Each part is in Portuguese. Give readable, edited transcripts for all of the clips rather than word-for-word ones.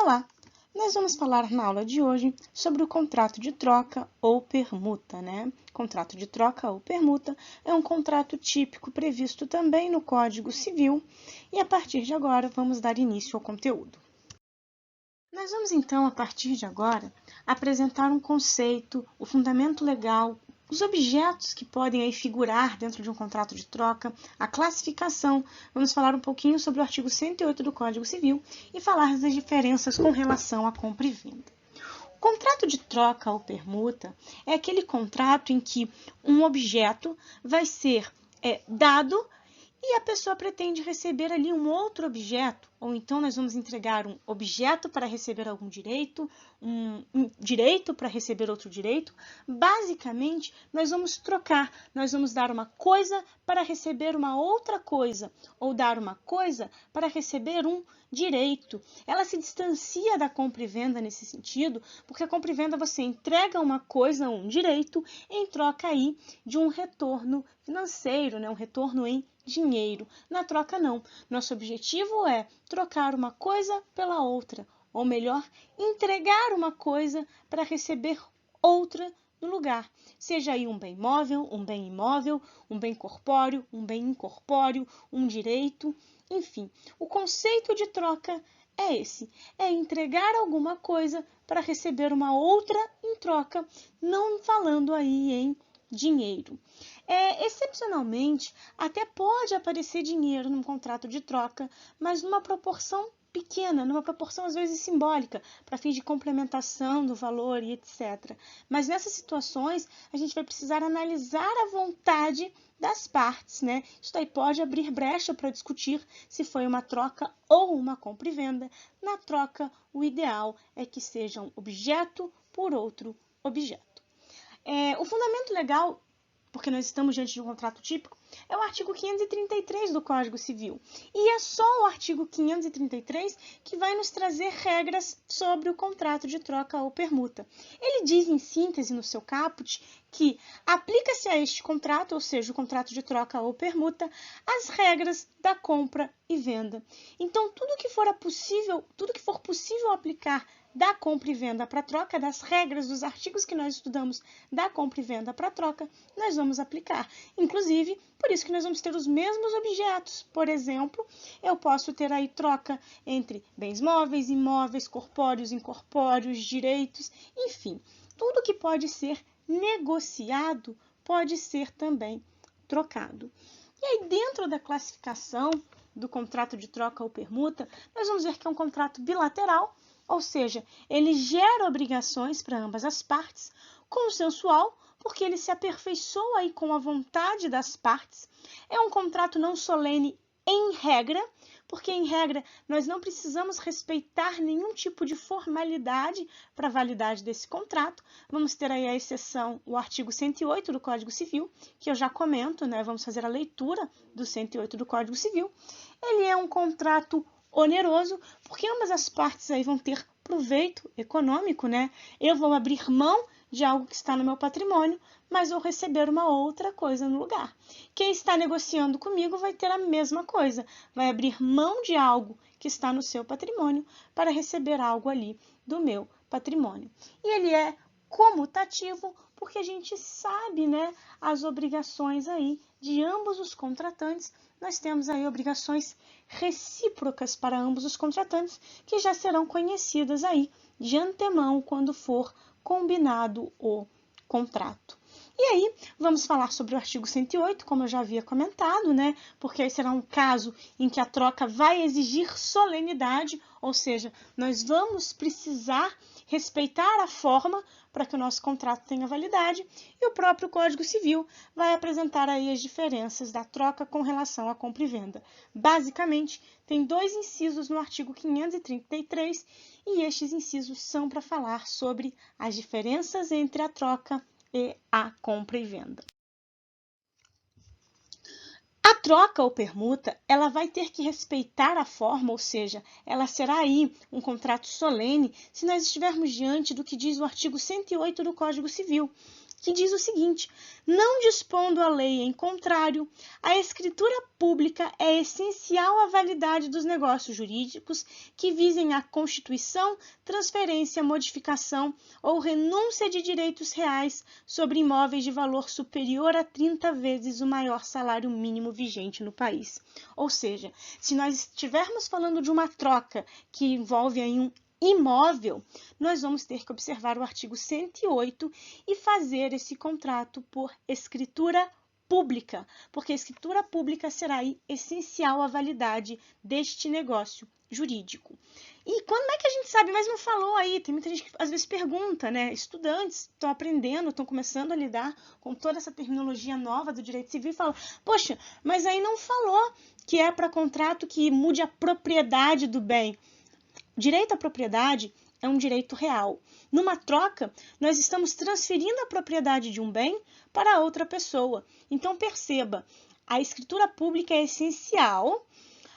Olá! Nós vamos falar na aula de hoje sobre o contrato de troca ou permuta, né? Contrato de troca ou permuta é um contrato típico previsto também no Código Civil e a partir de agora vamos dar início ao conteúdo. Nós vamos então, a partir de agora, apresentar um conceito, o fundamento legal, os objetos que podem aí figurar dentro de um contrato de troca, a classificação. Vamos falar um pouquinho sobre o artigo 108 do Código Civil e falar das diferenças com relação à compra e venda. O contrato de troca ou permuta é aquele contrato em que um objeto vai ser dado e a pessoa pretende receber ali um outro objeto, ou então nós vamos entregar um objeto para receber algum direito, um direito para receber outro direito. Basicamente, nós vamos trocar, nós vamos dar uma coisa para receber uma outra coisa, ou dar uma coisa para receber um direito. Ela se distancia da compra e venda nesse sentido, porque a compra e venda você entrega uma coisa, um direito, em troca aí de um retorno financeiro, né? Um retorno em dinheiro. Na troca, não. Nosso objetivo é trocar uma coisa pela outra, ou melhor, entregar uma coisa para receber outra no lugar. Seja aí um bem móvel, um bem imóvel, um bem corpóreo, um bem incorpóreo, um direito, enfim. O conceito de troca é esse, é entregar alguma coisa para receber uma outra em troca, não falando aí em dinheiro. Excepcionalmente, até pode aparecer dinheiro num contrato de troca, mas numa proporção pequena, numa proporção às vezes simbólica, para fins de complementação do valor e etc. Mas nessas situações, a gente vai precisar analisar a vontade das partes, né? Isso aí pode abrir brecha para discutir se foi uma troca ou uma compra e venda. Na troca, o ideal é que seja um objeto por outro objeto. O fundamento legal, porque nós estamos diante de um contrato típico, é o artigo 533 do Código Civil. E é só o artigo 533 que vai nos trazer regras sobre o contrato de troca ou permuta. Ele diz, em síntese, no seu caput, que aplica-se a este contrato, ou seja, o contrato de troca ou permuta, as regras da compra e venda. Então, tudo que for possível aplicar da compra e venda para troca, das regras, dos artigos que nós estudamos da compra e venda para troca, nós vamos aplicar. Inclusive, por isso que nós vamos ter os mesmos objetos. Por exemplo, eu posso ter aí troca entre bens móveis, imóveis, corpóreos, incorpóreos, direitos, enfim. Tudo que pode ser negociado pode ser também trocado. E aí, dentro da classificação do contrato de troca ou permuta, nós vamos ver que é um contrato bilateral, ou seja, ele gera obrigações para ambas as partes, consensual, porque ele se aperfeiçoa aí com a vontade das partes. É um contrato não solene em regra, porque em regra nós não precisamos respeitar nenhum tipo de formalidade para a validade desse contrato. Vamos ter aí a exceção, o artigo 108 do Código Civil, que eu já comento, né? Vamos fazer a leitura do 108 do Código Civil. Ele é um contrato oneroso, porque ambas as partes aí vão ter proveito econômico, né? Eu vou abrir mão de algo que está no meu patrimônio, mas vou receber uma outra coisa no lugar. Quem está negociando comigo vai ter a mesma coisa, vai abrir mão de algo que está no seu patrimônio para receber algo ali do meu patrimônio. E ele é comutativo porque a gente sabe, né, as obrigações aí de ambos os contratantes. Nós temos aí obrigações recíprocas para ambos os contratantes que já serão conhecidas aí de antemão quando for combinado o contrato. E aí, vamos falar sobre o artigo 108, como eu já havia comentado, né? Porque aí será um caso em que a troca vai exigir solenidade, ou seja, nós vamos precisar respeitar a forma para que o nosso contrato tenha validade, e o próprio Código Civil vai apresentar aí as diferenças da troca com relação à compra e venda. Basicamente, tem dois incisos no artigo 533, e estes incisos são para falar sobre as diferenças entre a troca e a compra e venda. A troca ou permuta, ela vai ter que respeitar a forma, ou seja, ela será aí um contrato solene se nós estivermos diante do que diz o artigo 108 do Código Civil, que diz o seguinte: não dispondo a lei em contrário, a escritura pública é essencial à validade dos negócios jurídicos que visem a constituição, transferência, modificação ou renúncia de direitos reais sobre imóveis de valor superior a 30 vezes o maior salário mínimo vigente no país. Ou seja, se nós estivermos falando de uma troca que envolve aí um imóvel, nós vamos ter que observar o artigo 108 e fazer esse contrato por escritura pública, porque a escritura pública será essencial à validade deste negócio jurídico. E quando é que a gente sabe, mas não falou aí, tem muita gente que às vezes pergunta, né? Estudantes estão aprendendo, estão começando a lidar com toda essa terminologia nova do direito civil e falam, poxa, mas aí não falou que é para contrato que mude a propriedade do bem. Direito à propriedade é um direito real. Numa troca, nós estamos transferindo a propriedade de um bem para outra pessoa. Então, perceba, a escritura pública é essencial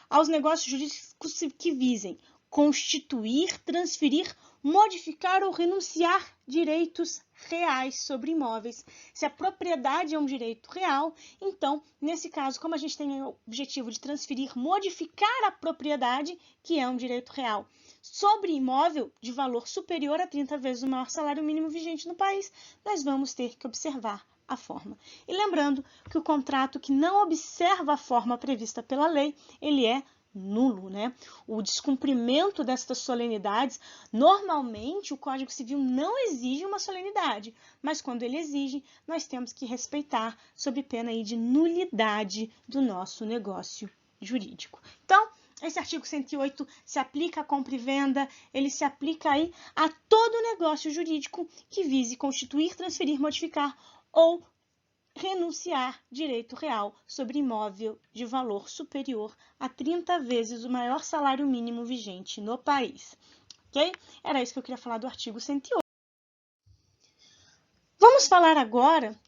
aos negócios jurídicos que visem constituir, transferir, modificar ou renunciar direitos reais sobre imóveis. Se a propriedade é um direito real, então, nesse caso, como a gente tem o objetivo de transferir, modificar a propriedade, que é um direito real, sobre imóvel de valor superior a 30 vezes o maior salário mínimo vigente no país, nós vamos ter que observar a forma. E lembrando que o contrato que não observa a forma prevista pela lei, ele é nulo, né? O descumprimento destas solenidades, normalmente o Código Civil não exige uma solenidade, mas quando ele exige, nós temos que respeitar sob pena aí de nulidade do nosso negócio jurídico. Então, esse artigo 108 se aplica à compra e venda, ele se aplica aí a todo negócio jurídico que vise constituir, transferir, modificar ou renunciar direito real sobre imóvel de valor superior a 30 vezes o maior salário mínimo vigente no país. Ok? Era isso que eu queria falar do artigo 108. Vamos falar agora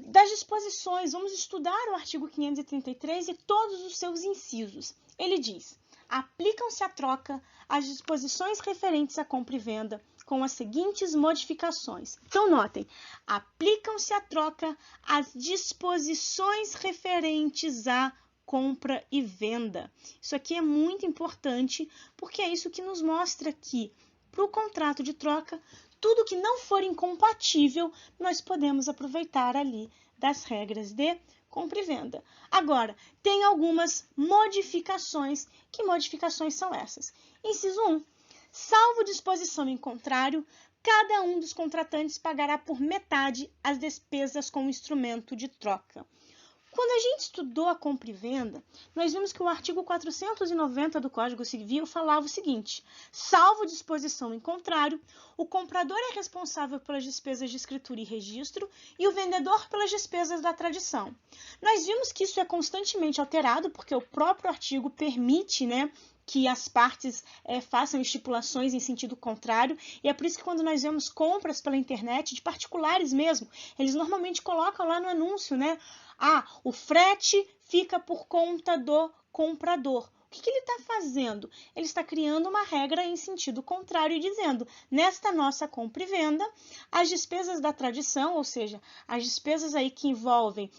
das disposições, vamos estudar o artigo 533 e todos os seus incisos. Ele diz: aplicam-se à troca as disposições referentes à compra e venda com as seguintes modificações. Então, notem, aplicam-se à troca as disposições referentes à compra e venda. Isso aqui é muito importante, porque é isso que nos mostra que, para o contrato de troca, tudo que não for incompatível, nós podemos aproveitar ali das regras de compra e venda. Agora, tem algumas modificações. Que modificações são essas? Inciso 1. Salvo disposição em contrário, cada um dos contratantes pagará por metade as despesas com o instrumento de troca. Quando a gente estudou a compra e venda, nós vimos que o artigo 490 do Código Civil falava o seguinte: salvo disposição em contrário, o comprador é responsável pelas despesas de escritura e registro e o vendedor pelas despesas da tradição. Nós vimos que isso é constantemente alterado, porque o próprio artigo permite, que as partes façam estipulações em sentido contrário, e é por isso que quando nós vemos compras pela internet, de particulares mesmo, eles normalmente colocam lá no anúncio, o frete fica por conta do comprador. O que ele está fazendo? Ele está criando uma regra em sentido contrário e dizendo, nesta nossa compra e venda, as despesas da tradição, ou seja, as despesas aí que envolvem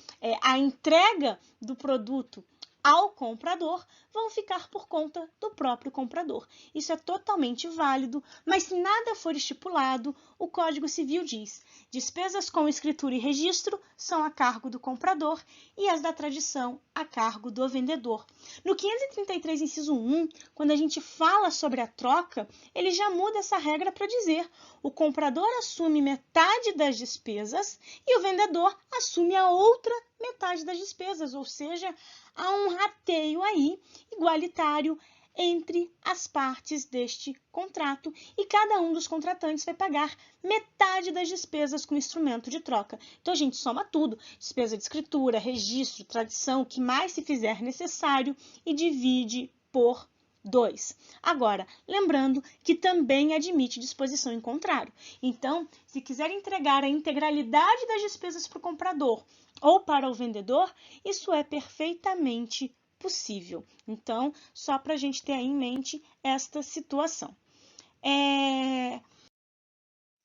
a entrega do produto ao comprador, vão ficar por conta do próprio comprador. Isso é totalmente válido, mas se nada for estipulado, o Código Civil diz: despesas com escritura e registro são a cargo do comprador e as da tradição a cargo do vendedor. No 533, inciso 1, quando a gente fala sobre a troca, ele já muda essa regra para dizer: o comprador assume metade das despesas e o vendedor assume a outra metade das despesas, ou seja, há um rateio aí igualitário entre as partes deste contrato e cada um dos contratantes vai pagar metade das despesas com o instrumento de troca. Então, a gente soma tudo, despesa de escritura, registro, tradição, o que mais se fizer necessário e divide por 2. Agora, lembrando que também admite disposição em contrário. Então, se quiser entregar a integralidade das despesas para o comprador ou para o vendedor, isso é perfeitamente possível. Então, só para a gente ter aí em mente esta situação.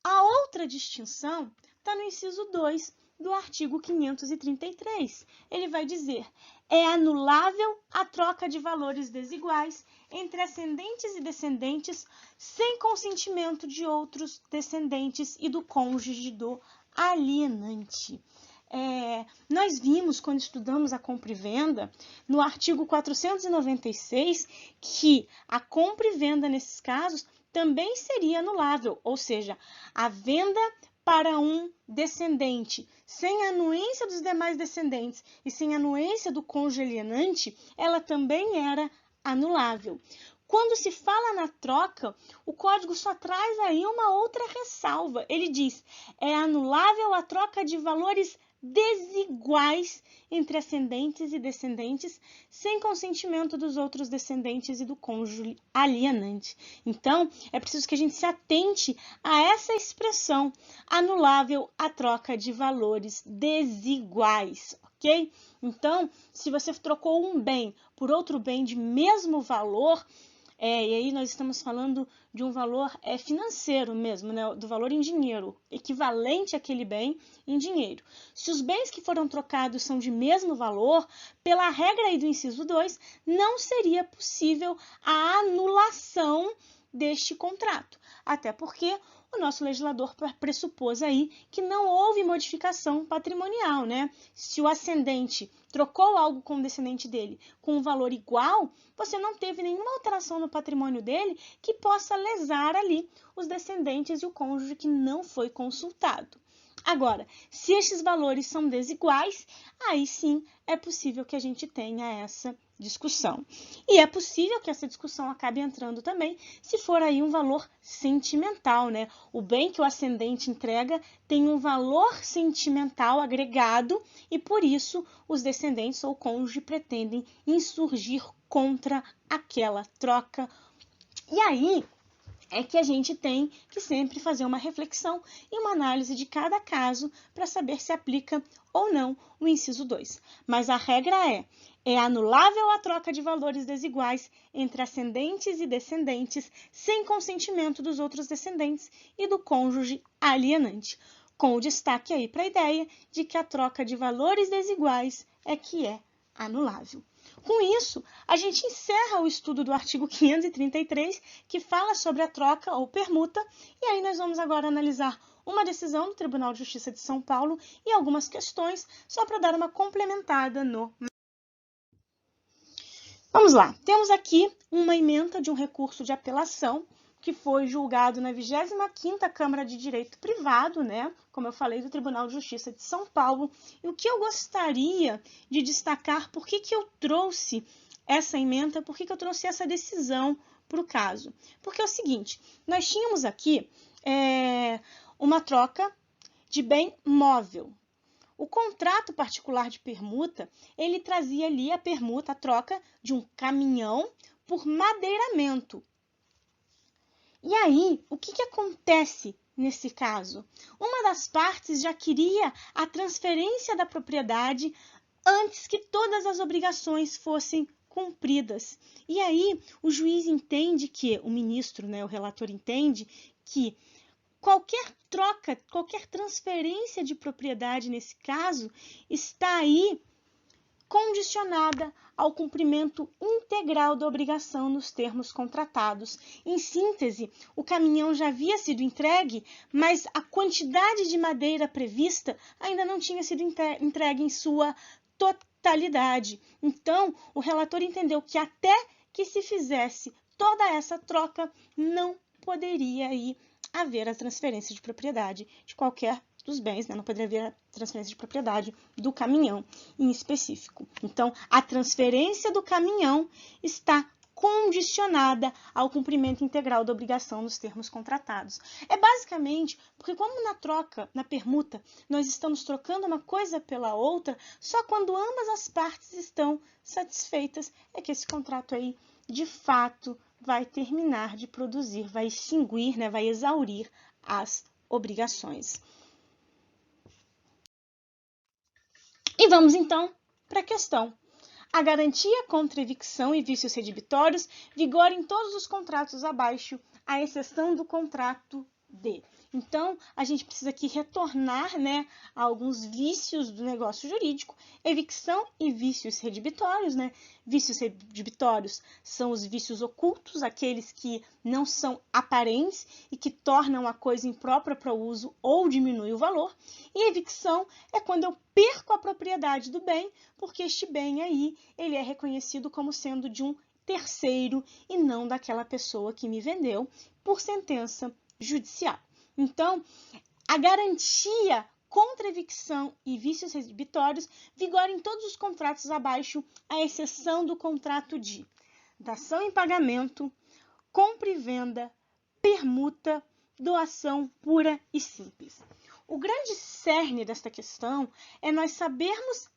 A outra distinção está no inciso 2 do artigo 533. Ele vai dizer: é anulável a troca de valores desiguais entre ascendentes e descendentes sem consentimento de outros descendentes e do cônjuge do alienante. Nós vimos, quando estudamos a compra e venda, no artigo 496, que a compra e venda, nesses casos, também seria anulável, ou seja, a venda para um descendente sem anuência dos demais descendentes e sem anuência do cônjuge alienante, ela também era anulável. Quando se fala na troca, o código só traz aí uma outra ressalva. Ele diz: é anulável a troca de valores desiguais entre ascendentes e descendentes, sem consentimento dos outros descendentes e do cônjuge alienante. Então, é preciso que a gente se atente a essa expressão, anulável a troca de valores desiguais, ok? Então, se você trocou um bem por outro bem de mesmo valor, e aí nós estamos falando de um valor financeiro mesmo, né? Do valor em dinheiro, equivalente àquele bem em dinheiro. Se os bens que foram trocados são de mesmo valor, pela regra aí do inciso 2, não seria possível a anulação deste contrato. Até porque o nosso legislador pressupôs aí que não houve modificação patrimonial, né? Se o ascendente trocou algo com o descendente dele com um valor igual, você não teve nenhuma alteração no patrimônio dele que possa lesar ali os descendentes e o cônjuge que não foi consultado. Agora, se estes valores são desiguais, aí sim é possível que a gente tenha essa discussão. E é possível que essa discussão acabe entrando também se for aí um valor sentimental, né? O bem que o ascendente entrega tem um valor sentimental agregado e, por isso, os descendentes ou cônjuge pretendem insurgir contra aquela troca. E aí é que a gente tem que sempre fazer uma reflexão e uma análise de cada caso para saber se aplica ou não o inciso 2. Mas a regra é anulável a troca de valores desiguais entre ascendentes e descendentes sem consentimento dos outros descendentes e do cônjuge alienante, com o destaque aí para a ideia de que a troca de valores desiguais é que é anulável. Com isso, a gente encerra o estudo do artigo 533, que fala sobre a troca ou permuta, e aí nós vamos agora analisar uma decisão do Tribunal de Justiça de São Paulo e algumas questões, só para dar uma complementada no... Vamos lá, temos aqui uma ementa de um recurso de apelação, que foi julgado na 25ª Câmara de Direito Privado, né? Como eu falei, do Tribunal de Justiça de São Paulo. E o que eu gostaria de destacar, por que eu trouxe essa ementa, por que eu trouxe essa decisão para o caso? Porque é o seguinte, nós tínhamos aqui uma troca de bem móvel. O contrato particular de permuta, ele trazia ali a permuta, a troca de um caminhão por madeiramento. E aí, o que acontece nesse caso? Uma das partes já queria a transferência da propriedade antes que todas as obrigações fossem cumpridas. E aí, o juiz entende que, o ministro, né, o relator entende que qualquer troca, qualquer transferência de propriedade nesse caso está aí condicionada ao cumprimento integral da obrigação nos termos contratados. Em síntese, o caminhão já havia sido entregue, mas a quantidade de madeira prevista ainda não tinha sido entregue em sua totalidade. Então, o relator entendeu que até que se fizesse toda essa troca, não poderia aí haver a transferência de propriedade de qualquer dos bens, né? Não poderia haver a transferência de propriedade do caminhão em específico. Então, a transferência do caminhão está condicionada ao cumprimento integral da obrigação nos termos contratados. É basicamente porque como na troca, na permuta, nós estamos trocando uma coisa pela outra, só quando ambas as partes estão satisfeitas é que esse contrato aí, de fato, vai terminar de produzir, vai extinguir, né, vai exaurir as obrigações. E vamos, então, para a questão. A garantia contra evicção e vícios redibitórios vigora em todos os contratos abaixo, à exceção do contrato D. Então, a gente precisa aqui retornar, né, a alguns vícios do negócio jurídico, evicção e vícios redibitórios, né? Vícios redibitórios são os vícios ocultos, aqueles que não são aparentes e que tornam a coisa imprópria para o uso ou diminuem o valor. E evicção é quando eu perco a propriedade do bem, porque este bem aí, ele é reconhecido como sendo de um terceiro e não daquela pessoa que me vendeu por sentença judicial. Então, a garantia contra evicção e vícios redibitórios vigora em todos os contratos abaixo, à exceção do contrato de dação em pagamento, compra e venda, permuta, doação pura e simples. O grande cerne desta questão é nós sabermos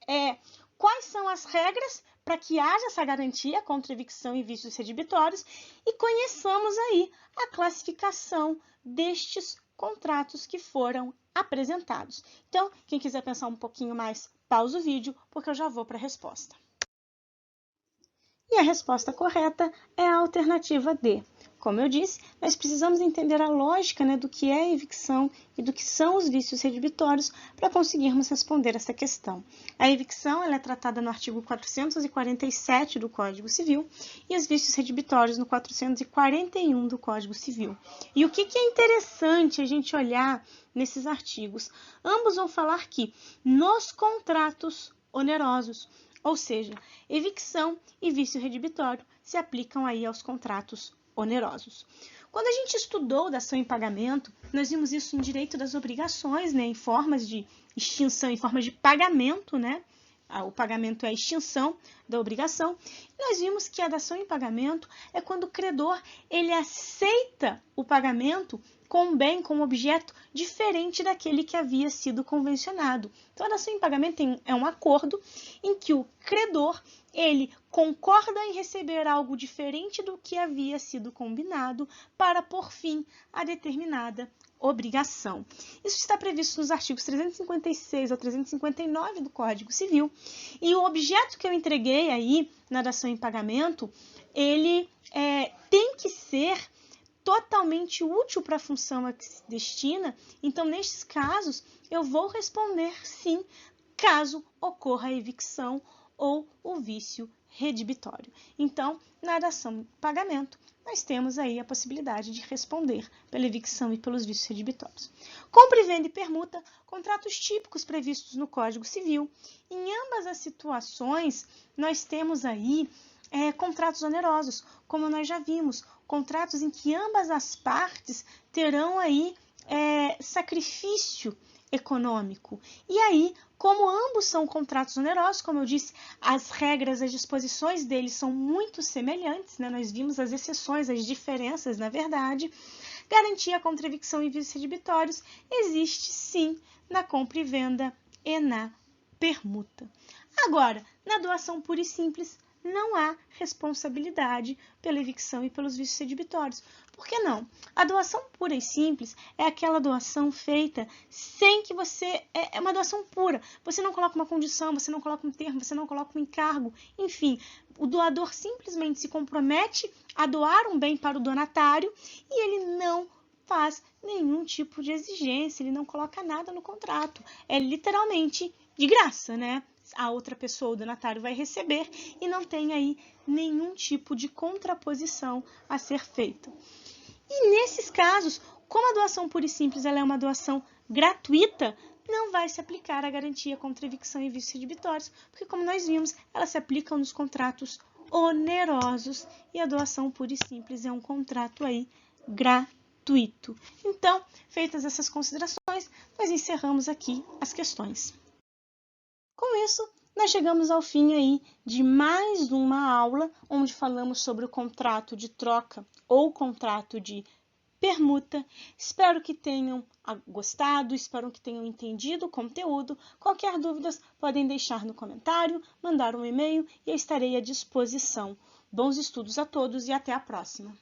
quais são as regras para que haja essa garantia contra evicção e vícios redibitórios e conheçamos aí a classificação destes contratos que foram apresentados. Então, quem quiser pensar um pouquinho mais, pausa o vídeo, porque eu já vou para a resposta. E a resposta correta é a alternativa D. Como eu disse, nós precisamos entender a lógica, né, do que é a evicção e do que são os vícios redibitórios para conseguirmos responder essa questão. A evicção ela é tratada no artigo 447 do Código Civil e os vícios redibitórios no 441 do Código Civil. E o que é interessante a gente olhar nesses artigos? Ambos vão falar que nos contratos onerosos, ou seja, evicção e vício redibitório se aplicam aí aos contratos onerosos. Quando a gente estudou dação em pagamento, nós vimos isso em direito das obrigações, né, em formas de extinção, em formas de pagamento, né? O pagamento é a extinção da obrigação. Nós vimos que a dação em pagamento é quando o credor ele aceita o pagamento com um bem, com um objeto diferente daquele que havia sido convencionado. Então, a dação em pagamento é um acordo em que o credor ele concorda em receber algo diferente do que havia sido combinado para pôr fim a determinada obrigação. Isso está previsto nos artigos 356 ao 359 do Código Civil. E o objeto que eu entreguei aí na dação em pagamento, ele tem que ser totalmente útil para a função a que se destina. Então, nestes casos, eu vou responder sim, caso ocorra a evicção ou o vício redibitório. Então, na dação em pagamento, nós temos aí a possibilidade de responder pela evicção e pelos vícios redibitórios. Compra e venda e permuta, contratos típicos previstos no Código Civil. Em ambas as situações, nós temos aí contratos onerosos, como nós já vimos, contratos em que ambas as partes terão aí sacrifício econômico. E aí, como ambos são contratos onerosos, como eu disse, as regras, as disposições deles são muito semelhantes, né? Nós vimos as exceções, as diferenças, na verdade. Garantia contra evicção e vícios redibitórios existe sim na compra e venda e na permuta. Agora, na doação pura e simples, não há responsabilidade pela evicção e pelos vícios redibitórios. Por que não? A doação pura e simples é aquela doação feita sem que você... É uma doação pura. Você não coloca uma condição, você não coloca um termo, você não coloca um encargo. Enfim, o doador simplesmente se compromete a doar um bem para o donatário e ele não faz nenhum tipo de exigência, ele não coloca nada no contrato. É literalmente de graça, né? A outra pessoa, o donatário, vai receber e não tem aí nenhum tipo de contraposição a ser feita. E nesses casos, como a doação pura e simples ela é uma doação gratuita, não vai se aplicar a garantia contra evicção e vícios redibitórios, porque como nós vimos, elas se aplicam nos contratos onerosos e a doação pura e simples é um contrato aí gratuito. Então, feitas essas considerações, nós encerramos aqui as questões. Com isso, nós chegamos ao fim aí de mais uma aula, onde falamos sobre o contrato de troca ou contrato de permuta. Espero que tenham gostado, espero que tenham entendido o conteúdo. Qualquer dúvida, podem deixar no comentário, mandar um e-mail e eu estarei à disposição. Bons estudos a todos e até a próxima!